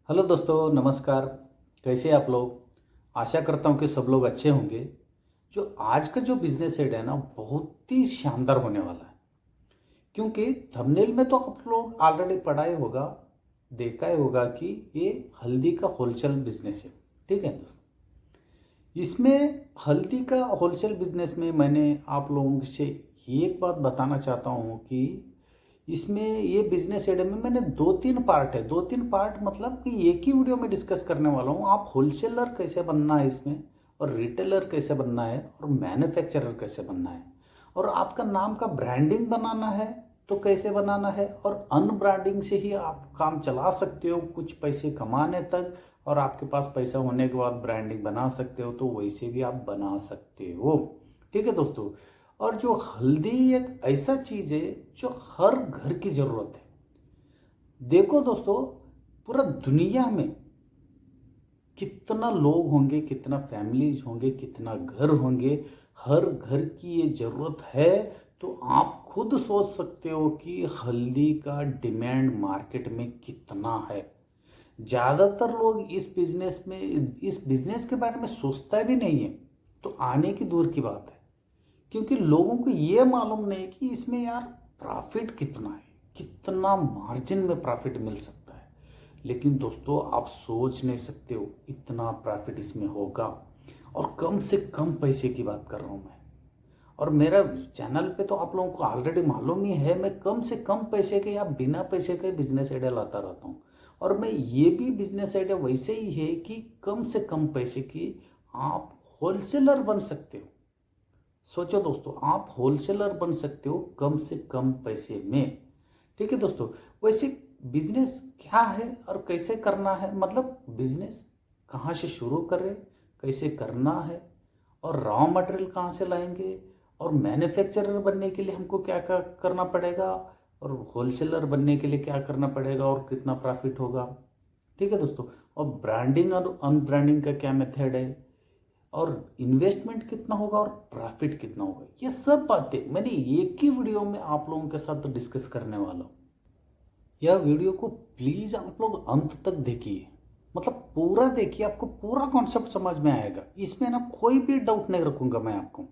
Hello दोस्तों, नमस्कार। कैसे आप लोग? आशा करता हूँ कि सब लोग अच्छे होंगे। जो आज का जो बिजनेस हेड है ना, बहुत ही शानदार होने वाला है। क्योंकि थंबनेल में तो आप लोग ऑलरेडी पढ़ा ही होगा, देखा ही होगा कि ये हल्दी का होलसेल बिजनेस है। ठीक है दोस्तों, इसमें हल्दी का होलसेल बिजनेस में मैंने आप लोगों से एक बात बताना चाहता हूँ कि इसमें ये बिजनेस एड में मैंने दो तीन पार्ट है। दो तीन पार्ट मतलब कि एक ही वीडियो में डिस्कस करने वाला हूँ। आप होलसेलर कैसे बनना है इसमें, और रिटेलर कैसे बनना है, और मैन्युफैक्चरर कैसे बनना है, और आपका नाम का ब्रांडिंग बनाना है तो कैसे बनाना है, और अनब्रांडिंग से ही आप काम चला सकते हो कुछ पैसे कमाने तक, और आपके पास पैसा होने के बाद ब्रांडिंग बना सकते हो तो वैसे भी आप बना सकते हो। ठीक है दोस्तों, और जो हल्दी एक ऐसा चीज है जो हर घर की जरूरत है। देखो दोस्तों, पूरा दुनिया में कितना लोग होंगे, कितना फैमिलीज होंगे, कितना घर होंगे, हर घर की ये जरूरत है। तो आप खुद सोच सकते हो कि हल्दी का डिमांड मार्केट में कितना है। ज़्यादातर लोग इस बिजनेस के बारे में सोचता भी नहीं है, तो आने की दूर की बात है। क्योंकि लोगों को ये मालूम नहीं कि इसमें यार प्रॉफिट कितना है, कितना मार्जिन में प्रॉफिट मिल सकता है। लेकिन दोस्तों, आप सोच नहीं सकते हो इतना प्रॉफिट इसमें होगा, और कम से कम पैसे की बात कर रहा हूँ मैं। और मेरा चैनल पे तो आप लोगों को ऑलरेडी मालूम ही है, मैं कम से कम पैसे के या बिना पैसे के बिजनेस आइडिया लाता रहता हूँ। और मैं ये भी बिजनेस आइडिया वैसे ही है कि कम से कम पैसे की आप होलसेलर बन सकते हो। सोचो दोस्तों, आप होलसेलर बन सकते हो कम से कम पैसे में। ठीक है दोस्तों, वैसे बिजनेस क्या है और कैसे करना है, मतलब बिजनेस कहाँ से शुरू करें, कैसे करना है, और रॉ मटेरियल कहाँ से लाएंगे, और मैन्युफैक्चरर बनने के लिए हमको क्या क्या करना पड़ेगा, और होलसेलर बनने के लिए क्या करना पड़ेगा, और कितना प्रॉफिट होगा। ठीक है दोस्तों, और ब्रांडिंग और अनब्रांडिंग का क्या मेथड है, और इन्वेस्टमेंट कितना होगा, और प्रॉफिट कितना होगा, ये सब बातें मैंने एक ही वीडियो में आप लोगों के साथ डिस्कस करने वाला हूँ। यह वीडियो को प्लीज आप लोग अंत तक देखिए, मतलब पूरा देखिए, आपको पूरा कॉन्सेप्ट समझ में आएगा। इसमें ना कोई भी डाउट नहीं रखूंगा मैं आपको।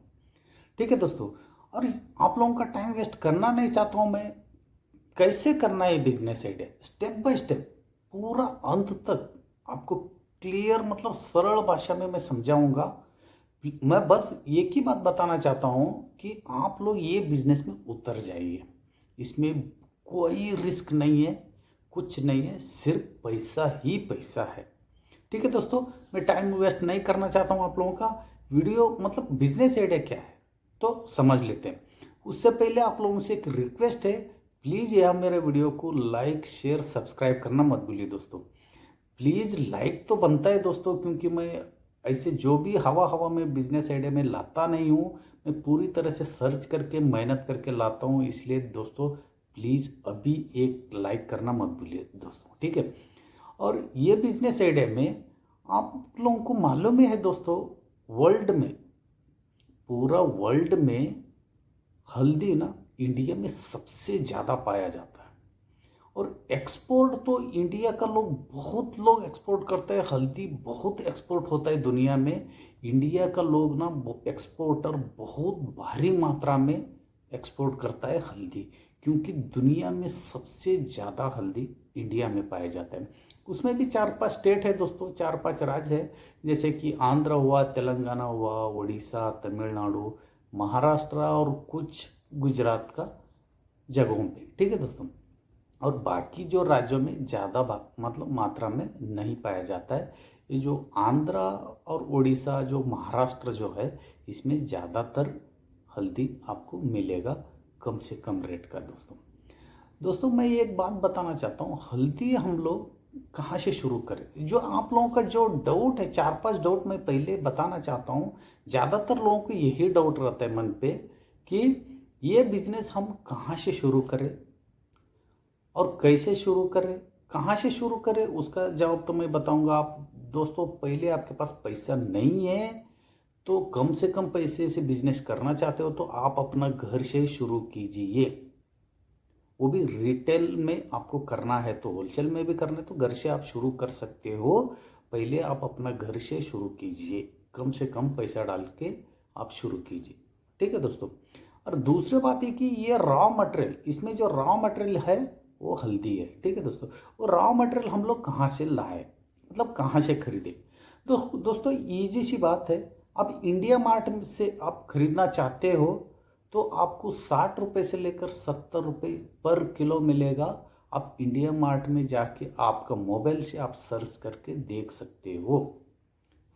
ठीक है दोस्तों, और आप लोगों का टाइम वेस्ट करना नहीं चाहता हूं मैं। कैसे करना है business idea, step by step पूरा अंत तक आपको क्लियर, मतलब सरल भाषा में मैं समझाऊंगा। मैं बस एक ही बात बताना चाहता हूं कि आप लोग ये बिजनेस में उतर जाइए। इसमें कोई रिस्क नहीं है, कुछ नहीं है, सिर्फ पैसा ही पैसा है। ठीक है दोस्तों, मैं टाइम वेस्ट नहीं करना चाहता हूं आप लोगों का। वीडियो मतलब बिजनेस आइडिया क्या है तो समझ लेते हैं। उससे पहले आप लोगों से एक रिक्वेस्ट है, प्लीज़ यह मेरे वीडियो को लाइक शेयर सब्सक्राइब करना मत भूलिए दोस्तों। प्लीज़ लाइक तो बनता है दोस्तों, क्योंकि मैं ऐसे जो भी हवा हवा में बिजनेस आइडिया में लाता नहीं हूँ। मैं पूरी तरह से सर्च करके मेहनत करके लाता हूँ, इसलिए दोस्तों प्लीज़ अभी एक लाइक करना मत भूलिए दोस्तों। ठीक है, और ये बिजनेस आइडिया में आप लोगों को मालूम ही है दोस्तों, वर्ल्ड में, पूरा वर्ल्ड में हल्दी ना इंडिया में सबसे ज़्यादा पाया जाता है। और एक्सपोर्ट तो इंडिया का लोग, बहुत लोग एक्सपोर्ट करते हैं, हल्दी बहुत एक्सपोर्ट होता है दुनिया में। इंडिया का लोग ना एक्सपोर्टर बहुत भारी मात्रा में एक्सपोर्ट करता है हल्दी, क्योंकि दुनिया में सबसे ज़्यादा हल्दी इंडिया में पाया जाता है। उसमें भी चार पांच स्टेट है दोस्तों, चार पांच राज्य है, जैसे कि आंध्र हुआ, तेलंगाना हुआ, उड़ीसा, तमिलनाडु, महाराष्ट्र, और कुछ गुजरात का जगहों पे। ठीक है दोस्तों, और बाकी जो राज्यों में ज़्यादा मतलब मात्रा में नहीं पाया जाता है। ये जो आंध्रा और उड़ीसा, जो महाराष्ट्र जो है, इसमें ज़्यादातर हल्दी आपको मिलेगा कम से कम रेट का दोस्तों। दोस्तों, मैं एक बात बताना चाहता हूँ, हल्दी हम लोग कहाँ से शुरू करें। जो आप लोगों का जो डाउट है, चार पांच डाउट मैं पहले बताना चाहता हूँ। ज़्यादातर लोगों को यही डाउट रहता है मन पे कि ये बिजनेस हम कहाँ से शुरू करें और कैसे शुरू करें। कहाँ से शुरू करें उसका जवाब तो मैं बताऊंगा। आप दोस्तों, पहले आपके पास पैसा नहीं है तो कम से कम पैसे से बिजनेस करना चाहते हो तो आप अपना घर से शुरू कीजिए। वो भी रिटेल में आपको करना है तो होलसेल में भी करना है तो घर से आप शुरू कर सकते हो। पहले आप अपना घर से शुरू कीजिए, कम से कम पैसा डाल के आप शुरू कीजिए। ठीक है दोस्तों। और दूसरी बात है कि ये रॉ मटेरियल, इसमें जो रॉ मटेरियल है वो हल्दी है। ठीक है दोस्तों। वो रॉ मटेरियल हम लोग कहाँ से लाए, मतलब कहाँ से खरीदे। तो दोस्तों ईजी सी बात है, अब इंडिया मार्ट से आप खरीदना चाहते हो तो आपको 60 रुपये से लेकर 70 रुपये पर किलो मिलेगा। आप इंडिया मार्ट में जाके आपका मोबाइल से आप सर्च करके देख सकते हो।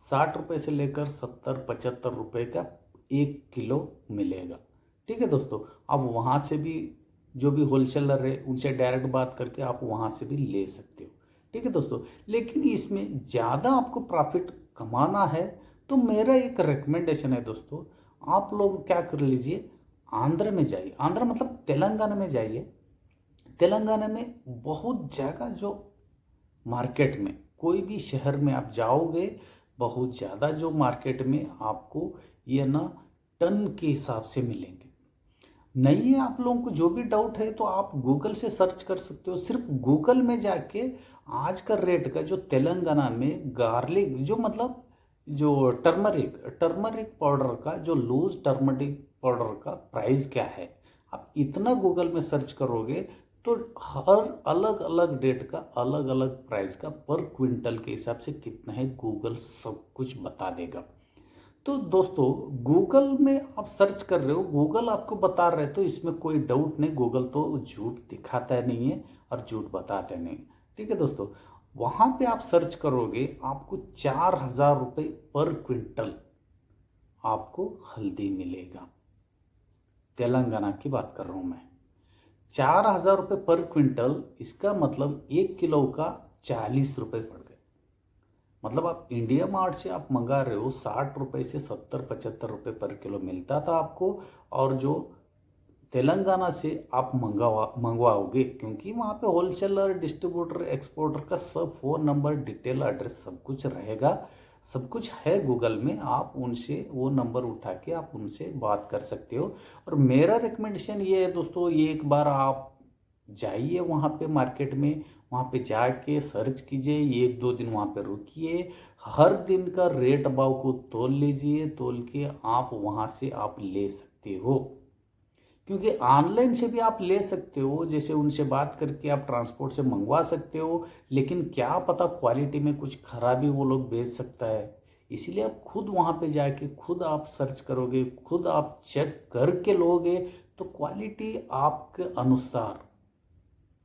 60 रुपये से लेकर 70-75 रुपये का 1 किलो मिलेगा। ठीक है दोस्तों। आप वहाँ से भी जो भी होलसेलर है उनसे डायरेक्ट बात करके आप वहाँ से भी ले सकते हो। ठीक है दोस्तों। लेकिन इसमें ज़्यादा आपको प्रॉफिट कमाना है तो मेरा एक रिकमेंडेशन है दोस्तों, आप लोग क्या कर लीजिए, आंध्र में जाइए। आंध्र मतलब तेलंगाना में जाइए। तेलंगाना में बहुत जगह जो मार्केट में कोई भी शहर में आप जाओगे, बहुत ज़्यादा जो मार्केट में आपको ये ना टन के हिसाब से मिलेंगे। नहीं है आप लोगों को जो भी डाउट है तो आप गूगल से सर्च कर सकते हो। सिर्फ गूगल में जाके आज का रेट का जो तेलंगाना में गार्लिक जो मतलब जो टर्मरिक पाउडर का जो लूज टर्मरिक पाउडर का प्राइस क्या है, आप इतना गूगल में सर्च करोगे तो हर अलग अलग डेट का अलग अलग प्राइस का पर क्विंटल के हिसाब से कितना है गूगल सब कुछ बता देगा। तो दोस्तों गूगल में आप सर्च कर रहे हो, गूगल आपको बता रहे तो इसमें कोई डाउट नहीं, गूगल तो झूठ दिखाता नहीं है और झूठ बताते नहीं। ठीक है दोस्तों। वहाँ पे आप सर्च करोगे आपको 4000 रुपये पर क्विंटल आपको हल्दी मिलेगा। तेलंगाना की बात कर रहा हूँ मैं। 4000 रुपये पर क्विंटल, इसका मतलब 1 किलो का 40 रुपये पड़ गए। मतलब आप इंडिया मार्ट से आप मंगा रहे हो 60 रुपये से 70-75 रुपये पर किलो मिलता था आपको, और जो तेलंगाना से आप मंगवाओगे, क्योंकि वहाँ पे होलसेलर, डिस्ट्रीब्यूटर, एक्सपोर्टर का सब फ़ोन नंबर, डिटेल, एड्रेस सब कुछ रहेगा, सब कुछ है गूगल में। आप उनसे वो नंबर उठा के आप उनसे बात कर सकते हो। और मेरा रिकमेंडेशन ये है दोस्तों, ये एक बार आप जाइए वहाँ पे मार्केट में, वहाँ पे जाके सर्च कीजिए, 1-2 दिन वहाँ पे रुकिए, हर दिन का रेट भाव को तोल लीजिए, तोल के आप वहाँ से आप ले सकते हो। क्योंकि ऑनलाइन से भी आप ले सकते हो, जैसे उनसे बात करके आप ट्रांसपोर्ट से मंगवा सकते हो, लेकिन क्या पता क्वालिटी में कुछ खराबी वो लोग भेज सकता है। इसलिए आप खुद वहाँ पे जाके खुद आप सर्च करोगे, खुद आप चेक करके लोगे तो क्वालिटी आपके अनुसार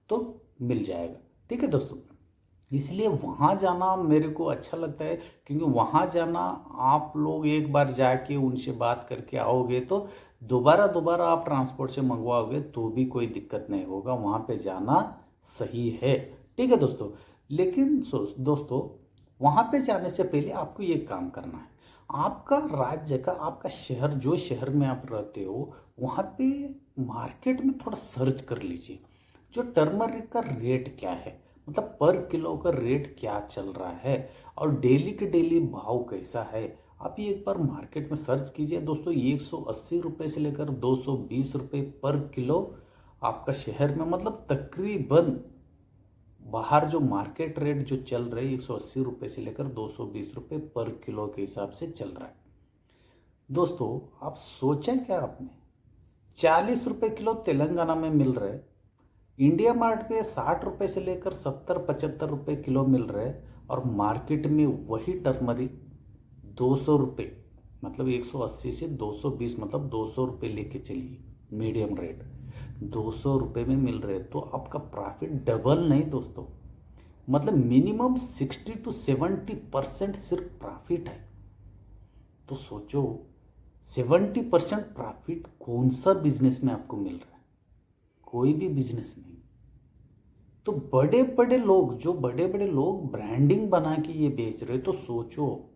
तो मिल जाएगा। ठीक है दोस्तों। इसलिए वहाँ जाना मेरे को अच्छा लगता है, क्योंकि वहाँ जाना आप लोग एक बार जाके उनसे बात करके आओगे तो दोबारा आप ट्रांसपोर्ट से मंगवाओगे तो भी कोई दिक्कत नहीं होगा, वहाँ पे जाना सही है। ठीक है दोस्तों। लेकिन दोस्तों वहाँ पे जाने से पहले आपको ये काम करना है, आपका राज्य का, आपका शहर, जो शहर में आप रहते हो वहाँ पे मार्केट में थोड़ा सर्च कर लीजिए, जो टर्मरिक का रेट क्या है, मतलब पर किलो का रेट क्या चल रहा है और डेली के डेली भाव कैसा है। आप ये एक बार मार्केट में सर्च कीजिए दोस्तों। 180 रुपये से लेकर 220 रुपये पर किलो आपका शहर में, मतलब तकरीबन बाहर जो मार्केट रेट जो चल रहे हैं 180 रुपये से लेकर 220 रुपये पर किलो के हिसाब से चल रहा है। दोस्तों आप सोचें क्या, आपने 40 रुपये किलो तेलंगाना में मिल रहे, इंडिया मार्ट पे 60 रुपये से लेकर 70-75 रुपये किलो मिल रहे, और मार्केट में वही टर्मरिक 200 रुपये, मतलब 180 से 220, मतलब 200 रुपये लेके चलिए, मीडियम रेट 200 रुपये में मिल रहे, तो आपका प्रॉफिट डबल नहीं दोस्तों, मतलब मिनिमम 60-70% सिर्फ प्रॉफिट है। तो सोचो 70% प्रॉफिट कौन सा बिजनेस में आपको मिल रहा है, कोई भी बिजनेस नहीं। तो बड़े बड़े लोग, जो बड़े बड़े लोग ब्रांडिंग बना के ये बेच रहे, तो सोचो,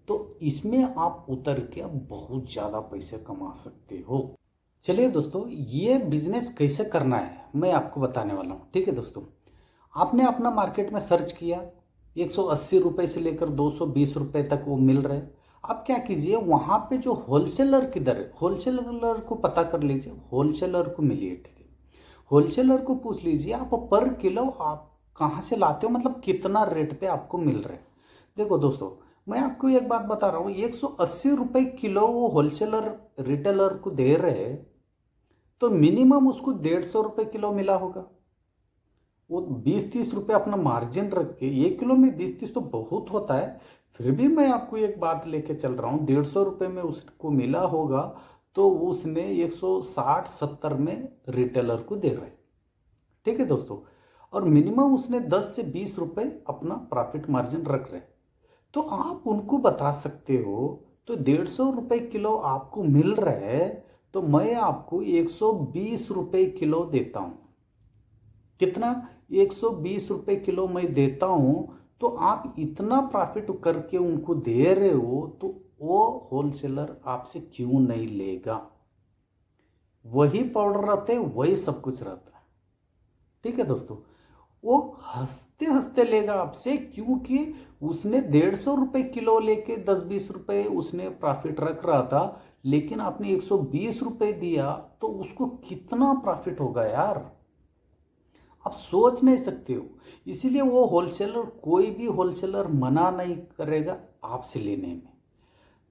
तो इसमें आप उतर के आप बहुत ज़्यादा पैसे कमा सकते हो। चलिए दोस्तों, ये बिजनेस कैसे करना है मैं आपको बताने वाला हूँ। ठीक है दोस्तों। आपने अपना मार्केट में सर्च किया, 180 रुपये से लेकर 220 रुपये तक वो मिल रहे। आप क्या कीजिए, वहाँ पे जो होलसेलर किधर है, होलसेलर को पता कर लीजिए, होलसेलर को मिलिए। ठीक है। होलसेलर को पूछ लीजिए आप पर किलो आप कहाँ से लाते हो, मतलब कितना रेट पे आपको मिल रहा है। देखो दोस्तों, मैं आपको एक बात बता रहा हूँ, 180 रुपये किलो वो होलसेलर रिटेलर को दे रहे हैं, तो मिनिमम उसको 150 रुपये किलो मिला होगा। वो 20-30 रुपये अपना मार्जिन रख के, 1 किलो में 20-30 तो बहुत होता है, फिर भी मैं आपको एक बात लेके चल रहा हूँ, 150 रुपये में उसको मिला होगा, तो उसने 160-70 में रिटेलर को दे रहे। ठीक है दोस्तों, और मिनिमम उसने 10 से 20 रुपये अपना प्रॉफिट मार्जिन रख रहे। तो आप उनको बता सकते हो, तो 150 रुपये किलो आपको मिल रहा है, तो मैं आपको 120 रुपये किलो देता हूं। कितना? 120 रुपये किलो मैं देता हूं। तो आप इतना प्रॉफिट करके उनको दे रहे हो, तो वो होलसेलर आपसे क्यों नहीं लेगा? वही पाउडर रहते, वही सब कुछ रहता है। ठीक है दोस्तों, वो हंसते हंसते लेगा आपसे, क्योंकि उसने 150 रुपये किलो लेके 10-20 रुपये उसने प्रॉफिट रख रहा था, लेकिन आपने 120 रुपये दिया, तो उसको कितना प्रॉफिट होगा यार, आप सोच नहीं सकते हो। इसीलिए वो होलसेलर, कोई भी होलसेलर मना नहीं करेगा आपसे लेने में।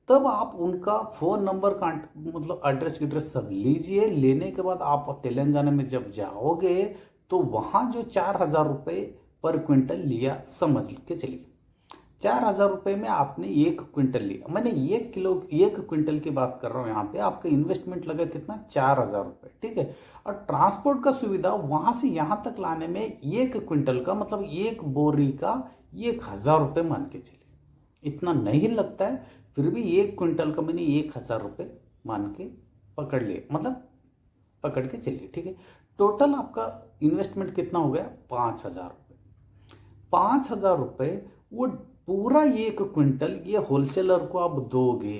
तब आप उनका फ़ोन नंबर का मतलब एड्रेस सब लीजिए। लेने के बाद आप तेलंगाना में जब जाओगे, तो वहाँ जो 4,000 रुपये पर क्विंटल लिया, समझ के चलिए 4,000 रुपये में आपने 1 क्विंटल लिया। मैंने 1 किलो 1 क्विंटल की बात कर रहा हूँ यहाँ पे। आपका इन्वेस्टमेंट लगा कितना? 4,000 रुपये। ठीक है, और ट्रांसपोर्ट का सुविधा वहाँ से यहाँ तक लाने में 1 क्विंटल का मतलब 1 बोरी का 1,000 रुपये मान के चलिए। इतना नहीं लगता है, फिर भी 1 क्विंटल का मैंने 1,000 रुपये मान के पकड़ लिए, मतलब पकड़ के चलिए। ठीक है, टोटल आपका इन्वेस्टमेंट कितना हो गया? 5,000 रुपये। 5,000 रुपये वो पूरा 1 क्विंटल ये होलसेलर को आप दोगे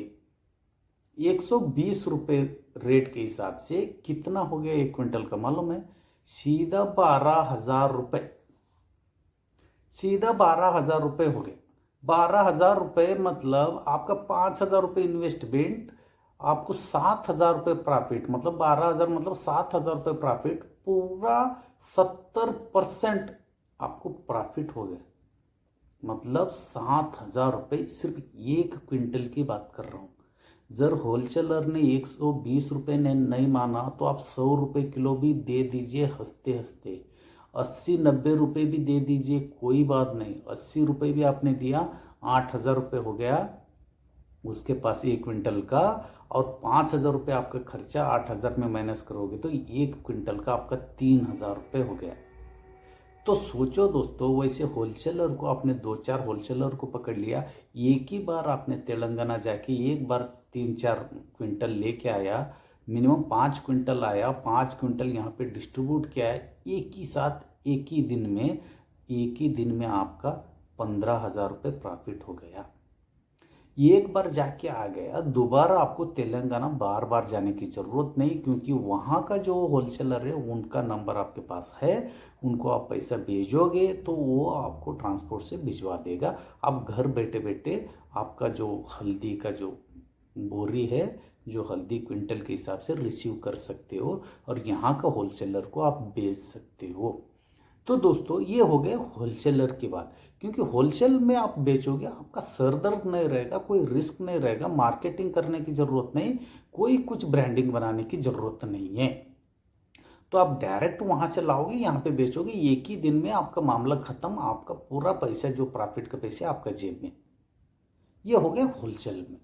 120 रुपये रेट के हिसाब से। कितना हो गया 1 क्विंटल का मालूम है? सीधा 12,000 रुपये। सीधा 12,000 रुपये हो गए। 12,000 रुपये मतलब आपका 5,000 रुपये इन्वेस्टमेंट, आपको 7,000 रुपये प्रॉफिट, मतलब 12,000 मतलब 7,000 रुपये प्रॉफिट, पूरा 70% आपको प्रॉफिट हो गया। मतलब 7,000 रुपये सिर्फ 1 क्विंटल की बात कर रहा हूँ। जर होलसेलर ने 120 रुपये ने नहीं माना, तो आप 100 रुपये किलो भी दे दीजिए हंसते हंसते। 80-90 रुपये भी दे दीजिए, कोई बात नहीं। 80 रुपये भी आपने दिया, 8,000 रुपये हो गया उसके पास 1 क्विंटल का। और 5,000 रुपये आपका खर्चा 8,000 में माइनस करोगे, तो 1 क्विंटल का आपका 3,000 रुपये हो गया। तो सोचो दोस्तों, वैसे होलसेलर को आपने 2-4 होलसेलर को पकड़ लिया, एक ही बार आपने तेलंगाना जाके एक बार 3-4 क्विंटल लेके आया, मिनिमम 5 क्विंटल आया, 5 क्विंटल यहाँ पे डिस्ट्रीब्यूट किया है एक ही साथ, एक ही दिन में आपका 15,000 रुपये प्रॉफिट हो गया। एक बार जाके आ गया, दोबारा आपको तेलंगाना बार बार जाने की ज़रूरत नहीं, क्योंकि वहाँ का जो होलसेलर है उनका नंबर आपके पास है। उनको आप पैसा भेजोगे तो वो आपको ट्रांसपोर्ट से भिजवा देगा। आप घर बैठे बैठे आपका जो हल्दी का जो बोरी है, जो हल्दी क्विंटल के हिसाब से रिसीव कर सकते हो, और यहाँ का होलसेलर को आप बेच सकते हो। तो दोस्तों, ये हो गए होलसेलर की बात। क्योंकि होलसेल में आप बेचोगे, आपका सर दर्द नहीं रहेगा, कोई रिस्क नहीं रहेगा, मार्केटिंग करने की ज़रूरत नहीं, कोई कुछ ब्रांडिंग बनाने की ज़रूरत नहीं है। तो आप डायरेक्ट वहाँ से लाओगे, यहाँ पे बेचोगे, एक ही दिन में आपका मामला ख़त्म। आपका पूरा पैसा जो प्रॉफिट का पैसा आपका जेब में। ये हो गया होलसेल में।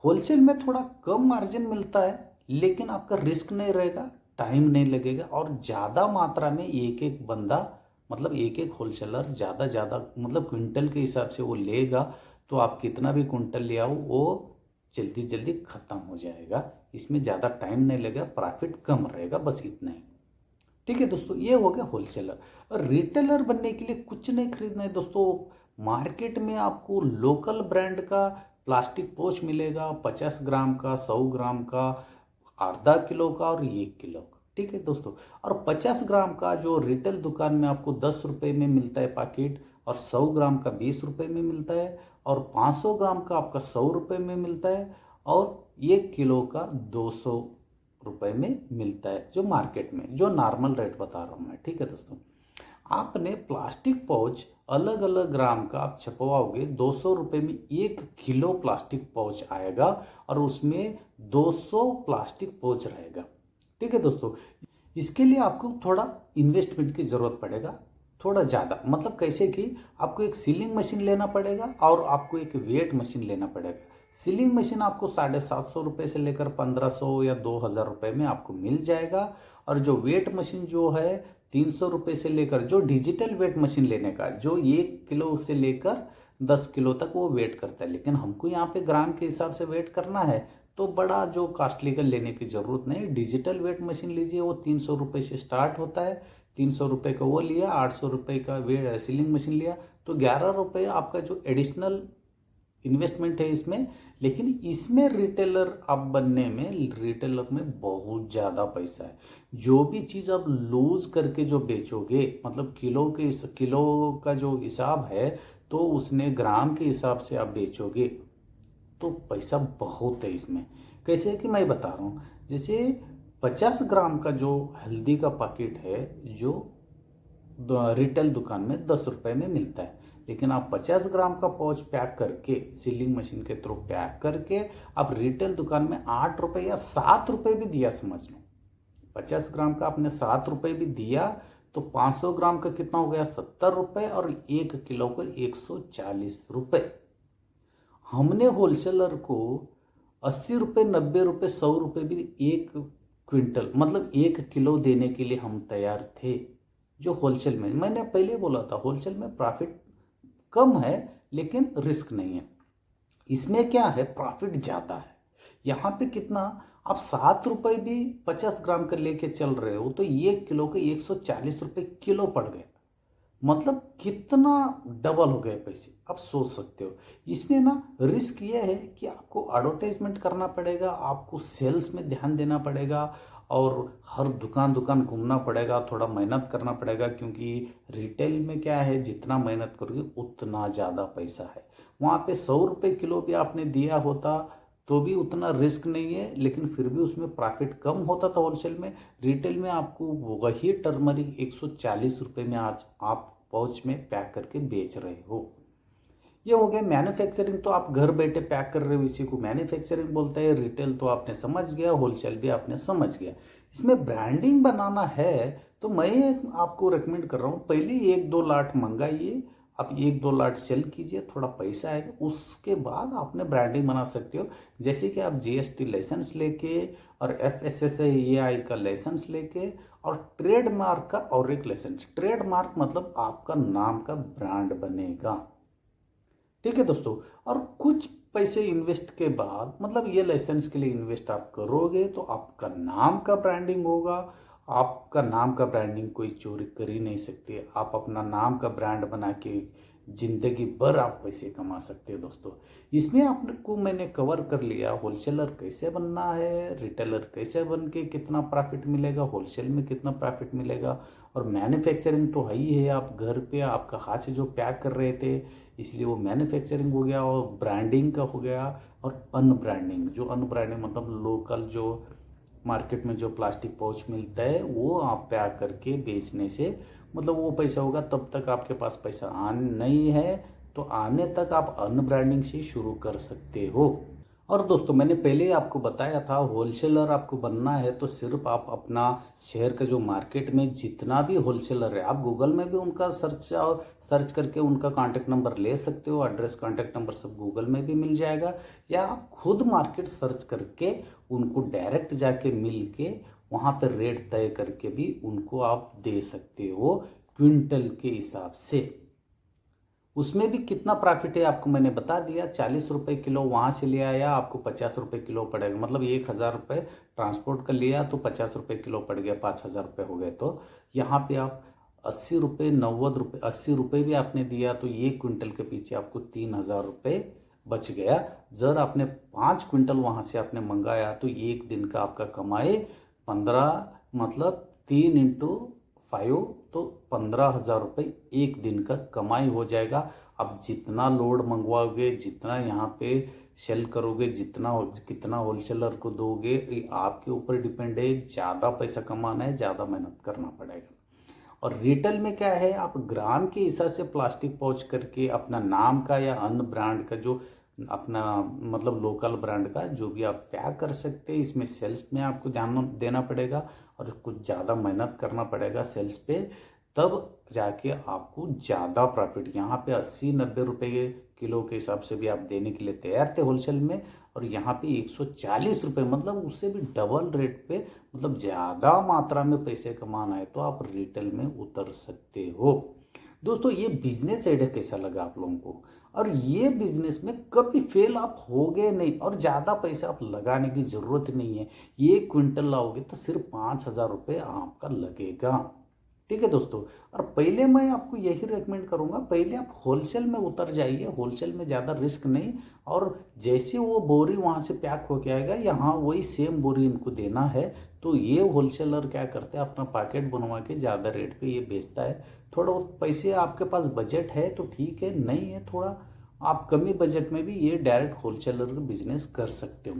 होलसेल में थोड़ा कम मार्जिन मिलता है, लेकिन आपका रिस्क नहीं रहेगा, टाइम नहीं लगेगा, और ज़्यादा मात्रा में एक एक बंदा, मतलब एक एक होलसेलर ज़्यादा मतलब क्विंटल के हिसाब से वो लेगा, तो आप कितना भी क्विंटल ले आओ वो जल्दी जल्दी ख़त्म हो जाएगा। इसमें ज़्यादा टाइम नहीं लगेगा, प्रॉफिट कम रहेगा, बस इतना ही। ठीक है दोस्तों, ये हो गया होलसेलर। और रिटेलर बनने के लिए कुछ नहीं खरीदना है दोस्तों। मार्केट में आपको लोकल ब्रांड का प्लास्टिक पोच मिलेगा, 50 ग्राम का, 100 ग्राम का, आधा किलो का और 1 किलो का। ठीक है दोस्तों, और 50 ग्राम का जो रिटेल दुकान में आपको 10 रुपये में मिलता है पैकेट, और 100 ग्राम का 20 रुपये में मिलता है, और 500 ग्राम का आपका 100 रुपये में मिलता है, और 1 किलो का 200 रुपए में मिलता है, जो मार्केट में, जो नॉर्मल रेट बता रहा हूँ मैं। ठीक है दोस्तों, आपने प्लास्टिक पाउच अलग अलग ग्राम का आप छपवाओगे, 200 रुपये में 1 किलो प्लास्टिक पाउच आएगा और उसमें 200 प्लास्टिक पाउच रहेगा। ठीक है दोस्तों, इसके लिए आपको थोड़ा इन्वेस्टमेंट की ज़रूरत पड़ेगा, थोड़ा ज़्यादा। मतलब कैसे कि आपको एक सीलिंग मशीन लेना पड़ेगा और आपको एक वेट मशीन लेना पड़ेगा। सीलिंग मशीन आपको 750 रुपये से लेकर 1500 या 2000 रुपये में आपको मिल जाएगा, और जो वेट मशीन जो है 300 रुपये से लेकर, जो डिजिटल वेट मशीन लेने का, जो 1 किलो से लेकर 10 किलो तक वो वेट करता है। लेकिन हमको यहाँ पे ग्राम के हिसाब से वेट करना है, तो बड़ा जो कॉस्टली का लेने की ज़रूरत नहीं। डिजिटल वेट मशीन लीजिए, वो 300 रुपये से स्टार्ट होता है। 300 रुपये का वो लिया, 800 रुपये का वेट सीलिंग मशीन लिया, तो 11 रुपये आपका जो एडिशनल इन्वेस्टमेंट है इसमें। लेकिन इसमें रिटेलर आप बनने में, रिटेलर में बहुत ज़्यादा पैसा है। जो भी चीज़ आप लूज करके जो बेचोगे, मतलब किलो का जो हिसाब है, तो उसने ग्राम के हिसाब से आप बेचोगे तो पैसा बहुत है इसमें। कैसे कि मैं बता रहा हूँ, जैसे 50 ग्राम का जो हल्दी का पैकेट है, जो रिटेल दुकान में 10 रुपये में मिलता है, लेकिन आप 50 ग्राम का पाउच पैक करके, सीलिंग मशीन के थ्रू पैक करके आप रिटेल दुकान में 8 रुपये या 7 रुपये भी दिया, समझ लो 50 ग्राम का आपने 7 रुपये भी दिया, तो 500 ग्राम का कितना हो गया, 70 रुपये, और 1 किलो को 140 रुपये। हमने होलसेलर को 80 रुपये, 90 रुपये, 100 रुपये भी 1 क्विंटल, मतलब 1 किलो देने के लिए हम तैयार थे। जो होलसेल में, मैंने पहले बोला था, होलसेल में प्रॉफिट कम है लेकिन रिस्क नहीं है। इसमें क्या है, प्रॉफिट ज़्यादा है। यहाँ पे कितना, आप 7 रुपये भी 50 ग्राम का लेके चल रहे हो, तो 1 किलो के 140 रुपये किलो पड़ गए। मतलब कितना डबल हो गए पैसे, आप सोच सकते हो। इसमें ना रिस्क ये है कि आपको एडवर्टाइजमेंट करना पड़ेगा, आपको सेल्स में ध्यान देना पड़ेगा, और हर दुकान दुकान घूमना पड़ेगा, थोड़ा मेहनत करना पड़ेगा, क्योंकि रिटेल में क्या है, जितना मेहनत करोगे उतना ज़्यादा पैसा है। वहाँ पे 100 रुपये किलो भी आपने दिया होता तो भी उतना रिस्क नहीं है, लेकिन फिर भी उसमें प्रॉफिट कम होता था होलसेल में। रिटेल में आपको वही टर्मरिक 140 रुपये में आज आप पाउच में पैक करके बेच रहे हो। ये हो गया मैन्युफैक्चरिंग, तो आप घर बैठे पैक कर रहे हो, इसी को मैन्युफैक्चरिंग बोलते हैं। रिटेल तो आपने समझ गया, होलसेल भी आपने समझ गया। इसमें ब्रांडिंग बनाना है तो मैं आपको रेकमेंड कर रहा हूँ, पहले 1-2 लाट मंगाइए, आप 1-2 लाट सेल कीजिए, थोड़ा पैसा आएगा, उसके बाद आपने ब्रांडिंग बना सकते हो। जैसे कि आप जीएसटी लाइसेंस लेके और FSSAI का लाइसेंस लेके और ट्रेडमार्क का और एक लाइसेंस। ट्रेडमार्क मतलब आपका नाम का ब्रांड बनेगा। ठीक है दोस्तों, और कुछ पैसे इन्वेस्ट के बाद, मतलब ये लाइसेंस के लिए इन्वेस्ट आप करोगे तो आपका नाम का ब्रांडिंग होगा। आपका नाम का ब्रांडिंग कोई चोरी कर ही नहीं सकते। आप अपना नाम का ब्रांड बना के जिंदगी भर आप पैसे कमा सकते हैं दोस्तों। इसमें आपको मैंने कवर कर लिया, होलसेलर कैसे बनना है, रिटेलर कैसे बन के कितना प्रॉफिट मिलेगा, होलसेल में कितना प्रॉफिट मिलेगा, और मैन्युफैक्चरिंग तो है ही है। आप घर पे आपका हाथ से जो पैक कर रहे थे, इसलिए वो मैन्युफैक्चरिंग हो गया, और ब्रांडिंग का हो गया, और अनब्रांडिंग। जो अनब्रांडिंग मतलब लोकल, जो मार्केट में जो प्लास्टिक पाउच मिलता है वो आप पैक करके बेचने से, मतलब वो पैसा होगा। तब तक आपके पास पैसा नहीं है, तो आने तक आप अनब्रांडिंग से शुरू कर सकते हो। और दोस्तों, मैंने पहले ही आपको बताया था, होलसेलर आपको बनना है तो सिर्फ आप अपना शहर का जो मार्केट में जितना भी होलसेलर है, आप गूगल में भी उनका सर्च करके उनका कांटेक्ट नंबर ले सकते हो। एड्रेस, कांटेक्ट नंबर सब गूगल में भी मिल जाएगा, या आप खुद मार्केट सर्च करके उनको डायरेक्ट जाके मिल के वहाँ पर रेट तय करके भी उनको आप दे सकते हो, क्विंटल के हिसाब से। उसमें भी कितना प्रॉफिट है आपको मैंने बता दिया। 40 रुपये किलो वहाँ से ले आया, आपको 50 रुपये किलो पड़ेगा। मतलब 1000 रुपये ट्रांसपोर्ट का लिया तो 50 रुपये किलो पड़ गया, 5000 रुपये हो गए। तो यहाँ पे आप 80 रुपये, 90 रुपये, 80 रुपये भी आपने दिया तो 1 क्विंटल के पीछे आपको 3000 रुपये बच गया। जब आपने 5 क्विंटल वहाँ से आपने मंगाया तो एक दिन का आपका कमाई 15, मतलब 3 × 5, तो 15,000 रुपये एक दिन का कमाई हो जाएगा। अब जितना लोड मंगवाओगे, जितना यहाँ पे सेल करोगे, कितना होलसेलर को दोगे, ये आपके ऊपर डिपेंड है। ज़्यादा पैसा कमाना है, ज़्यादा मेहनत करना पड़ेगा। और रिटेल में क्या है, आप ग्राम के हिसाब से प्लास्टिक पाउच करके अपना नाम का या अन्य ब्रांड का, जो अपना मतलब लोकल ब्रांड का जो भी आप पैक कर सकते हैं, इसमें सेल्स में आपको ध्यान देना पड़ेगा और कुछ ज़्यादा मेहनत करना पड़ेगा सेल्स पे, तब जाके आपको ज़्यादा प्रॉफिट। यहाँ पे 80-90 रुपये किलो के हिसाब से भी आप देने के लिए तैयार थे होलसेल में, और यहाँ पे 140 रुपये, मतलब उससे भी डबल रेट पे, मतलब ज़्यादा मात्रा में पैसे कमाना है तो आप रिटेल में उतर सकते हो। दोस्तों ये बिजनेस आइडिया कैसा लगा आप लोगों को? और ये बिजनेस में कभी फेल आप होगे नहीं, और ज़्यादा पैसा आप लगाने की ज़रूरत नहीं है। 1 क्विंटल लाओगे तो सिर्फ 5,000 रुपये आपका लगेगा। ठीक है दोस्तों। और पहले मैं आपको यही रेकमेंड करूंगा, पहले आप होलसेल में उतर जाइए। होलसेल में ज़्यादा रिस्क नहीं, और जैसे वो बोरी वहाँ से पैक होके आएगा, यहाँ वही सेम बोरी इनको देना है। तो ये होलसेलर क्या करते हैं, अपना पैकेट बनवा के ज़्यादा रेट पे ये बेचता है। थोड़ा बहुत पैसे आपके पास बजट है तो ठीक है, नहीं है थोड़ा आप कमी बजट में भी ये डायरेक्ट होलसेलर का बिजनेस कर सकते हो।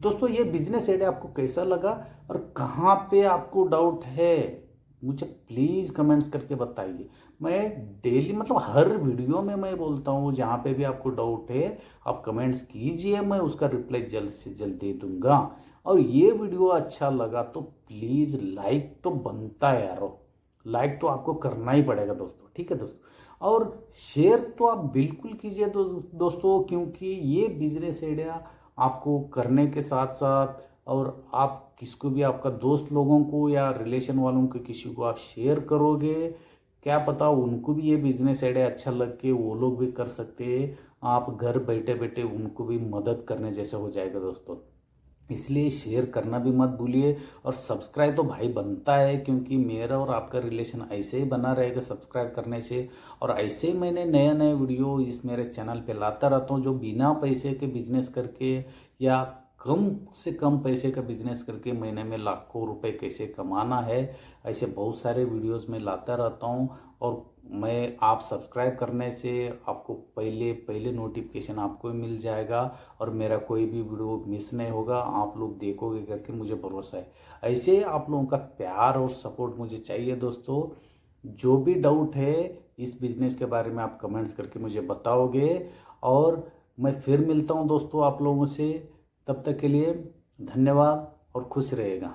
दोस्तों ये बिजनेस आइडिया आपको कैसा लगा, और कहाँ पे आपको डाउट है मुझे प्लीज़ कमेंट्स करके बताइए। मैं डेली मतलब हर वीडियो में मैं बोलता हूँ, जहाँ पे भी आपको डाउट है आप कमेंट्स कीजिए, मैं उसका रिप्लाई जल्द से जल्द दे दूंगा। और ये वीडियो अच्छा लगा तो प्लीज़ लाइक तो बनता है यारो, लाइक तो आपको करना ही पड़ेगा दोस्तों। ठीक है दोस्तों, और शेयर तो आप बिल्कुल कीजिए दोस्तों, क्योंकि ये बिजनेस आइडिया आपको करने के साथ साथ, और आप किसको भी, आपका दोस्त लोगों को या रिलेशन वालों को किसी को आप शेयर करोगे, क्या पता उनको भी ये बिजनेस आइडिया अच्छा लग के वो लोग भी कर सकते हैं। आप घर बैठे बैठे उनको भी मदद करने जैसे हो जाएगा दोस्तों। इसलिए शेयर करना भी मत भूलिए, और सब्सक्राइब तो भाई बनता है, क्योंकि मेरा और आपका रिलेशन ऐसे ही बना रहेगा सब्सक्राइब करने से। और ऐसे ही मैंने नए नए वीडियो इस मेरे चैनल पे लाता रहता हूँ, जो बिना पैसे के बिजनेस करके या कम से कम पैसे का बिजनेस करके महीने में लाखों रुपए कैसे कमाना है, ऐसे बहुत सारे वीडियोस में लाता रहता हूँ। और मैं, आप सब्सक्राइब करने से आपको पहले नोटिफिकेशन आपको ही मिल जाएगा, और मेरा कोई भी वीडियो मिस नहीं होगा, आप लोग देखोगे करके मुझे भरोसा है। ऐसे आप लोगों का प्यार और सपोर्ट मुझे चाहिए दोस्तों। जो भी डाउट है इस बिज़नेस के बारे में आप कमेंट्स करके मुझे बताओगे, और मैं फिर मिलता हूँ दोस्तों आप लोगों से। तब तक के लिए धन्यवाद और खुश रहेगा।